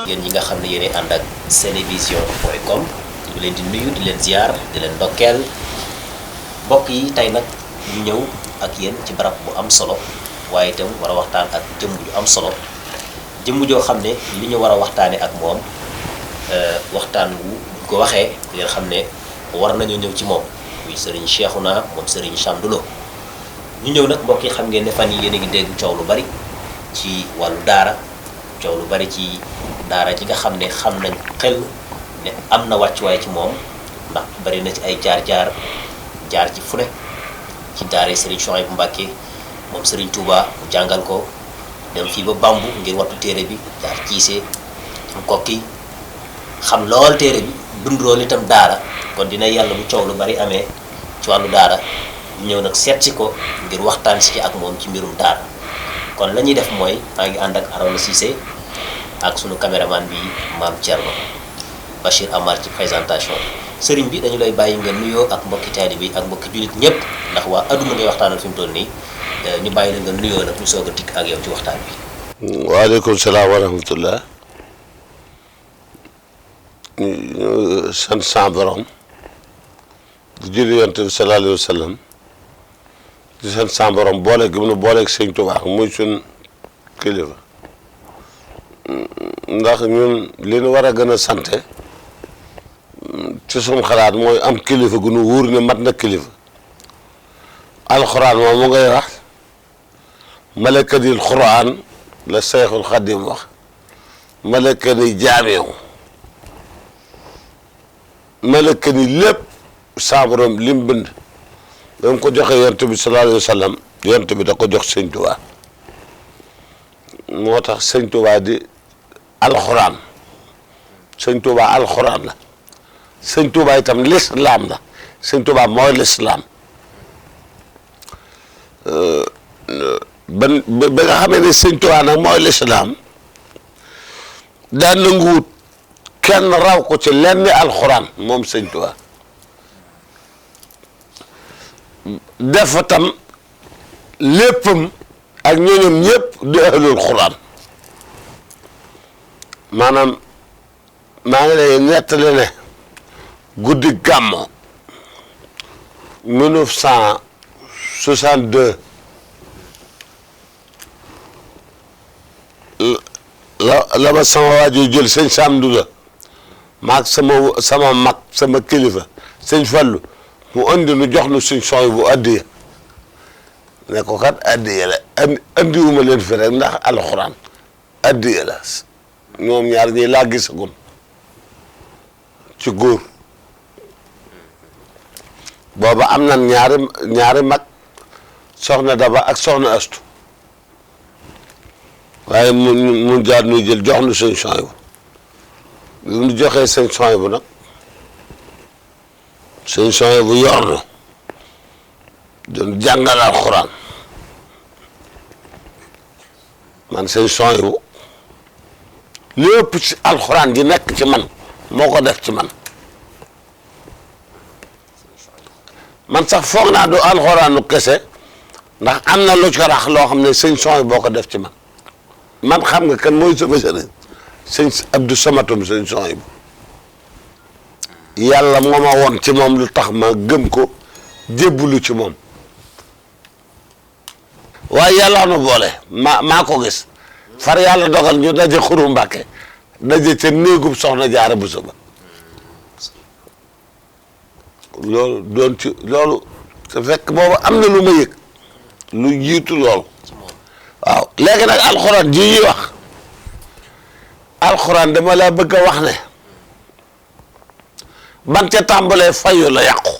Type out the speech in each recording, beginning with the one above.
yéen ñi nga xam ne yéenay ànd ak senevision.com ñu leen di nuyu di leen ziar di leen ndokkeel mbokk yi tey nag ñu ñëw ak yéen ci barab bu am solo waaye itam war a waxtaan ak jëmm ju am solo jëmm joo xam ne li ñu war a waxtaane ak moom waxtaan wu buñ ko waxee ngeen xam ne war nañu ñëw ci moom muy Serigne Cheikhouna moom Serigne Chamdou Lo ñu ñëw nag mbokk yi xam ngeen ne fan yi yéen a ngi dégg coow lu bari ci wàllu daara coow lu bari ci daara ji nga xam ne xam nañ xel ne am na wàccuwaay ci moom ndax bari na ci ay jaar ci fu ne ci daara Serigne Souhaïbou Mbacké moom Serigne Touba mu jàngal ko dem fii ba Bambu ngir wattu téere bi jaar ciisee kokki xam lool téere bi dund loolu itam daara kon dina yàlla bu coow lu bari amee ci wàllu daara ñu ñëw nag seet si ko ngir waxtaan si ci ak moom ci mbirum daara kon la ñuy def mooy maa ngi ànd ak Arona Cissé ak sunu caméraman bi Mame Thierno Bachir Amar ci présentation sëriñ bi dañu lay bàyyi nga nuyoo ak mbokki taalibe bi ak mbokki jullit ñëpp ndax waa adduna ngay waxtaanal fi mu toll nii ñu bàyyi la nga nuyoo nag ñu soog a dikk ak yow ci waxtaan bi. waaleykum salaam wa rahmatullah. ñu sant sa borom di julli yonent bi sallallahu alayhi wa sallam di sant sa borom boole gi mu nu booleeg sëñ Tuubaa muy suñ kilifa ndax ñun li ñu war a gën a sante ci suñ xalaat mooy am kilifa gu nu wóor ne mat na kilifa alxuraan moom mu ngay wax malakadil xuraan la Seyxul Xadim wax malakani jaamiu malakani lépp sa borom lim bind danga ko joxe yonent bi sallallahu alayhi wa sallam yonent bi da ko jox sëñ Tuubaa moo tax sëñ Tuubaa di alxuraan sëñ Tuubaa alxuraan la sëñ Tuubaa itam lislaam la sëñ Tuubaa mooy lislaam ba nga xamee ne sëñ Tuubaa nag mooy lislaam daan nanguwut kenn raw ko ci lenn alxuraan moom sëñ Tuubaa def tam léppam ak ñooñam ñëpp di ahlul xuraan maanaam maa ngi lay nettali ne guddi gàmmo 1962 la ma sama waajur jël sëñ Samdu la maag sama mag sama kilifa sëñ Fallu mu andi nu jox nu sëñ Souhaïbou bu addiya ne ko kat addiya la andiwuma leen fi rek ndax alxuraan addiya la ñoom ñaar ñi laa gisagum ci góor booba am na ñaari mag soxna Daba ak soxna Astu waaye mu jaar nu jël jox nu sëñ Souhaïbou bi mu joxee sëñ Souhaïbou nag sëñ Souhaïbou yor na doon jàngal alxuraan man sëñ Souhaïbou lépp ci alxuraan ji nekk ci man moo ko def ci man sax foog naa du alxuraanu kese ndax am na lu ci rax loo xam ne sëñ Souhaïbou boo ko def ci man xam nga kan mooy sama sëriñ sëñ Abdou Samatum sëñ Souhaïbou yàlla moo ma woon ci moom lu tax ma gëm ko jébbalu ci moom waaye yàlla na boole maa ko gis far yàlla dogal ñu daje Xuru Mbàkke daje ca néegub soxna Jaara Buso ba loolu doon ci loolu te fekk boobu am na lu ma yëg lu jiitu loolu waaw léegi nag alxuraan ji ñuy wax alxuraan dama laa bëgg a wax ne ban ca tàmbalee fayu la yàqu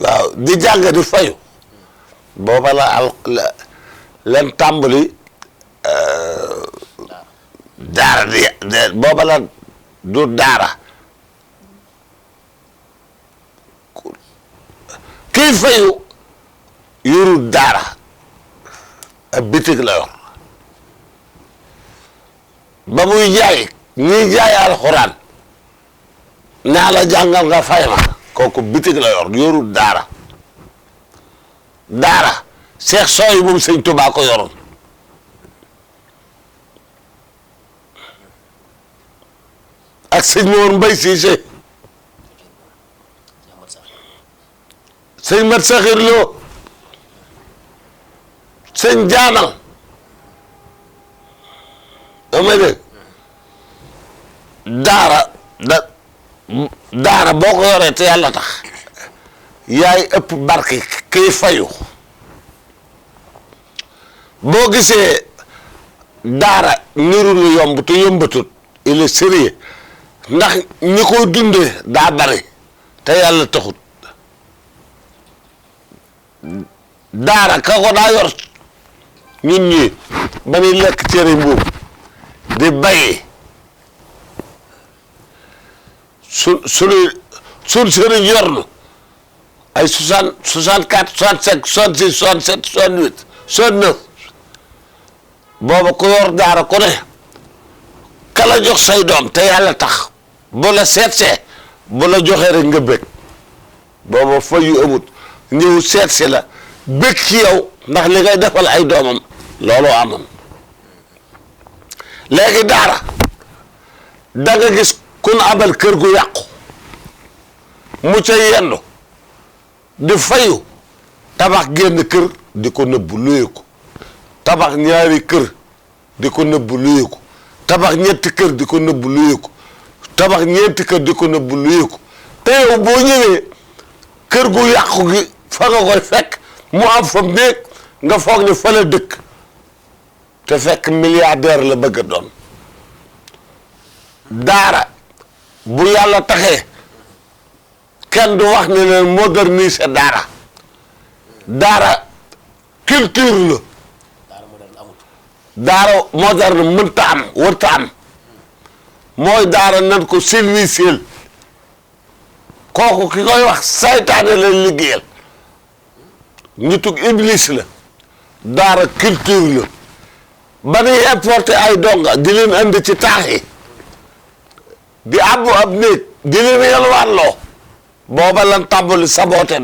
waaw di jàng di fayu booba leen tàmbali daara di booba la du daara kii fayu yorul daara ab bitig la yor ba muy jaay ñiy jaay alxuraan naa la jàngal nga fay ma kooku bitig la yor yorul daara daara Seex Sooy moom sëñ Tuubaa ko yoroon ak sëñ Mor Mbay Siise sëñ Mat Saxir Lo sëñ Jaamal dama dégg daara boo ko yoree te yàlla tax yaay ëpp barke kiy fayu boo gisee daara niru lu yomb te yombatut il est sérieux ndax ñi ko dundee daa bari te yàlla taxut daara ka ko daa yor ñun ñii ba ñuy lekk cere mbuum di bayi sun sëriñ yor nu ay 64 65 66 67 68 69 booba ku yor daara ku ne kala jox say doom te yàlla tax bu la seetsee bu la joxee rek nga bëgg booba fa yu amut ñëw seetse la bëgg ci yow ndax li ngay defal ay doomam looloo amoon léegi daara da nga gis kun abal kër gu yàqu mu ca yendu di fayu tabax génn kër di ko nëbbu luye ko tabax ñaari kër di ko nëbbu luye ko tabax ñetti kër di ko nëbbu luye ko tabax ñeenti kër di ko nëbbu luye ko te yow boo ñëwee kër gu yàqu gi fa nga koy fekk mu am fa néeg nga foog ne fa la dëkk te fekk milliardaire la bëgg a doon daara bu yàlla taxee kenn du wax ne leen moderniser daara culture la daara moderne mënta am wërta am mooy daara nan ko serviciel kooku ki koy wax saytaane la liggéeyal nitug iblis la daara culture la ba nuy importé ay donga di leen andi ci taax yi di abbu ab néeg di leen yalwaanloo booba lan tàmbali saboote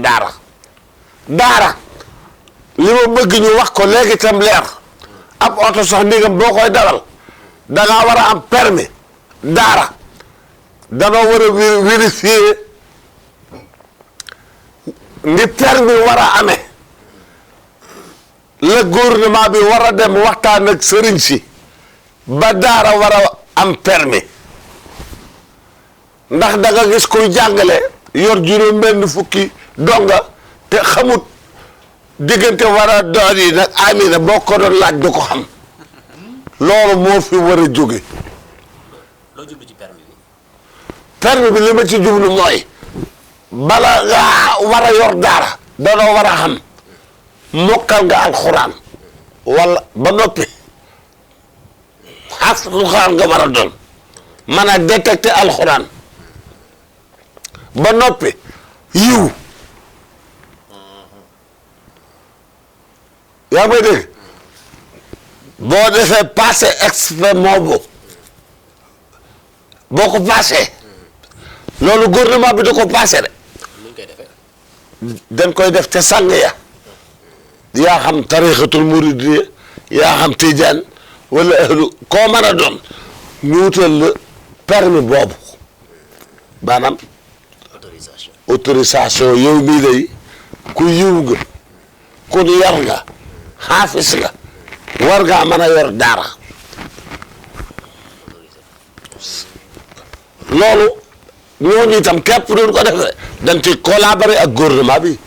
daara li ma bëgg ñu wax ko léegi tam leer ab oto sax ndigam boo koy dawal dangaa war a am permis daara danoo war a vérifier ni permis war a amee le gouvernement bi war a dem waxtaan ak sëriñ si ba daara war a am permis ndax da nga gis kuy jàngale yor juróom benn fukki donga te xamut diggante war a doon yi nag amina boo ko doon laaj du ko xam loolu moo fi war a jóge loo jublu ci permis bi li ma ci jublu mooy bala ngaa war a yor daara danoo war a xam mokkal nga alxuraan wala ba noppi alxuraan nga war a doon mën a détecté alxuraan ba noppi yiw yaa may dégg boo defee passé expert moobu boo ko passé loolu gouvernement bi da ko passé de dañ koy def te sàng ya yaa xam tarixatul muridiyya yaa xam tijaan wala ahlu koo mën a doon ñu wutal la permis boobu maanaam autorisation yow mii lay ku yiw nga ku yar nga xaafis nga war ngaa mën a yor daara loolu ñooñu itam képp doon ko def dañ ci collaborer ak gouvernement bi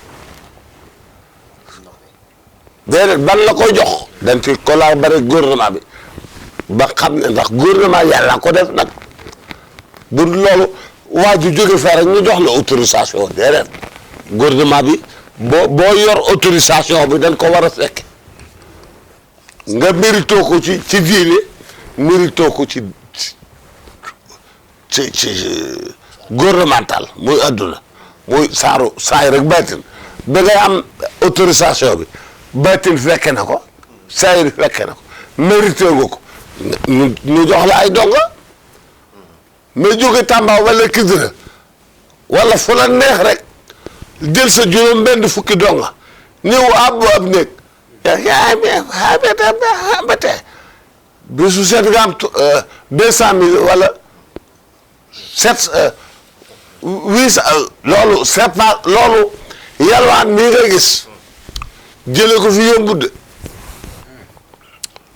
déedéet ban la koy jox dañ ci collaborer ak gouvernement bi ba xam ne ndax gouvernement yàlla ko def nag bu loolu waa ju jóge fee rek ñu jox la autorisation déedéet gouvernement bi boo yor autorisation bi dañ ko war a fekk nga mérito ko ci diine mérito ko ci gouvernemental muy adduna muy saay rek baatin da ngay am autorisation bi baatin fekke na ko saayir fekke na ko mérité nga ko ñu jox la ay donga mais jóge Tamba wala Kidira wala fu la neex rek jël sa juróom benn fukki donga ñëw ab néeg bate bisu seet nga am 200,000 wala 800 loolu c'est pas loolu yalwaan mii nga gis jële ko fi yombu de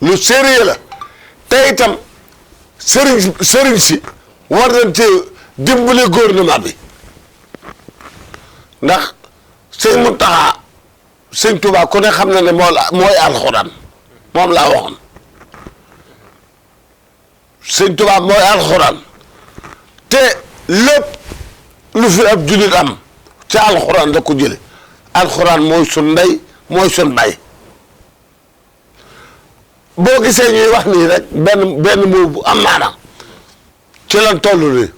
lu sérieux la te itam sëriñ si war nañ ci dimbali gouvernement bi ndax sëñ Muntaxa sëñ Tuubaa ku ne xam na ne mooy alxuraan moom laa waxoon sëñ Tuubaa mooy alxuraan te lépp lu fi ab jullit am ci alxuraan da ko jële alxuraan mooy sun ndey mooy sun baay boo gisee ñuy wax nii rek benn moo bu am maanaam ci lan toll nii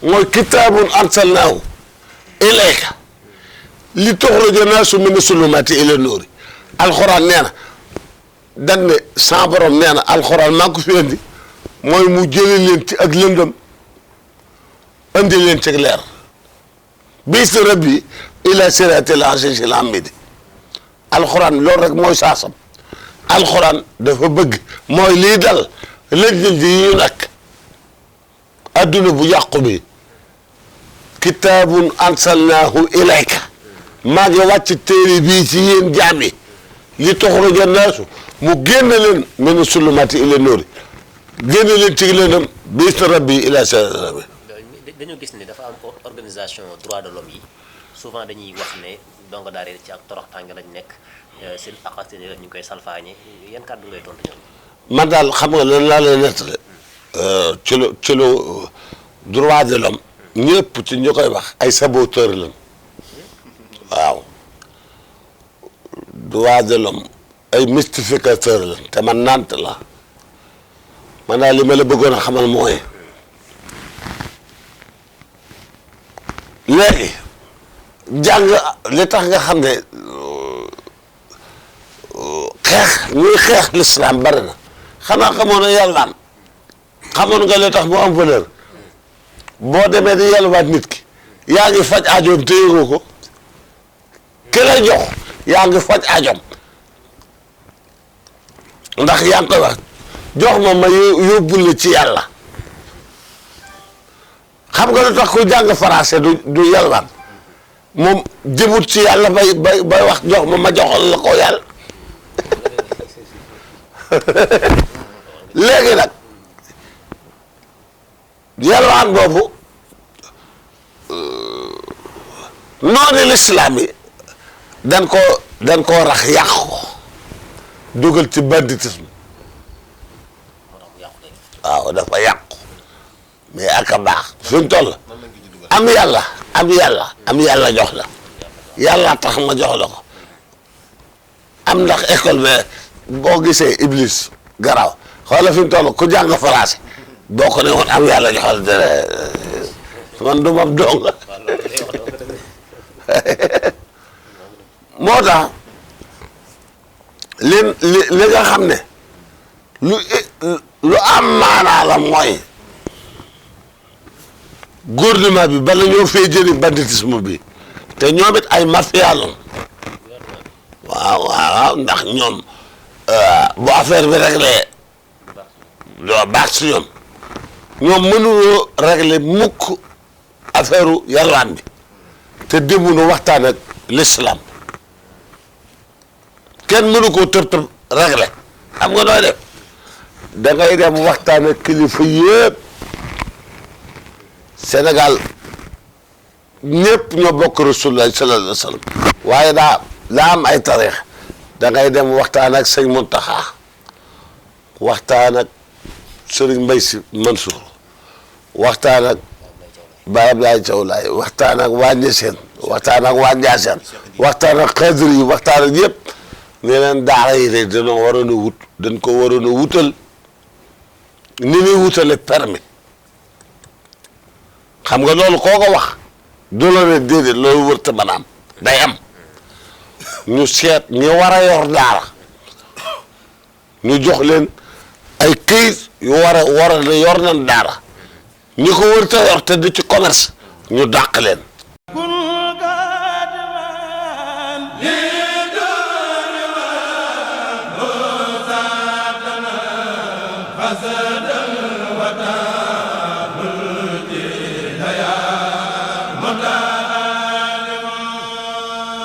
mooy kitaabun anzalnaahu ilayka li tuxrija naasu mina zulumaati ila nuuri alxuraan nee na dañ ne sa borom nee na alxuraan maa ko fi indi mooy mu jële leen ci ak lëndëm andi leen ci leer bis rabbi ila siraatil aziizil hamiid alxuraan loolu rek mooy saasam alxuraan dafa bëgg mooy lii dal lëj-lëj yi ñu nekk adduna bu yàqu bi kitaabun anzalnaahu ilayka maa ngi wàcc téere bii ci yéen jaam yi li tuxrija naasu mu génn leen mina zulumaati ila nuuri génn leen ci lëndëm bis rabbi ila siraatil hamiid dañoo gis ne dafa am organisation droit de l'homme yi souvent dañuy wax ne donga daara ci ak toroxtaange lañ nekk seen aqate ñu ngi koy salfaañe yan kàddu ngay tontu ñoom. man daal xam nga lan laa lay nettali ci lu droit de l'homme ñëpp ci ñu koy wax ay saboteur lañ waaw droit de l'homme ay mystificateur lañ te man nant la man daal li ma la bëggoon a xamal mooy léegi jàng li tax nga xam ne ñuy xeex l'islam bari na xanaa xamoon na yàllaan xamoon nga li tax mu am valeur boo demee di yalwaat nit ki yaa ngi faj aajoom te yëgoo ko ki lay jox yaa ngi faj aajoom ndax yaa ngi koy wax jox ma yóbbul la ci yàlla xam nga lu tax ku jàng français du yalwaan moom jëmut ci yàlla bay wax jox ma joxal la ko yàlla léegi nag yalwaan boobu noonu lislaam yi dañ koo rax yàq ko dugal ci banditisme waaw dafa yàqu mais aka baax suñ toll am yàlla jox la yàlla tax ma jox la ko am ndax école mais boo gisee iblis garaaw xoola fi mu toll ku jàng français boo ko ne woon am yàlla joxal dara man du ma dong moo tax li nga xam ne lu am maanaa la mooy gouvernement bi bala ñoo fee jëli banditisme bi te ñoom it ay mafia la waaw ndax ñoom bu affaire bi réglé doo baax si ñoom mënuloo réglé mukk affaire yalwaan bi te démunu waxtaan ak l'islam kenn mënu koo tëb réglé xam nga nooy def da ngay dem waxtaan ak kilifa yëpp Sénégal ñëpp ñoo bokk Rasulullah sallallahu alayhi wa sallam waaye daa am ay tarix da ngay dem waxtaan ak sëñ Muntaxa waxtaan ak sëriñ Mbay Si Mansour waxtaan ak Baye Ablaye Thiaw Laye waxtaan ak waa Ñaseen waxtaan ak waa Njaaseen waxtaan ak xadr yi waxtaan ak yëpp ne leen daara yi de dañoo waroon a wut dañ ko waroon a wutal ni ñuy wutale permis xam nga loolu koo ko wax du la ne déedéet loolu wërta mën a am day am ñu seet ñi war a yor daara ñu jox leen ay këyit yu war a ne yor nañ daara ñi ko wër te yor te di ci commerce ñu dàq leen. Azza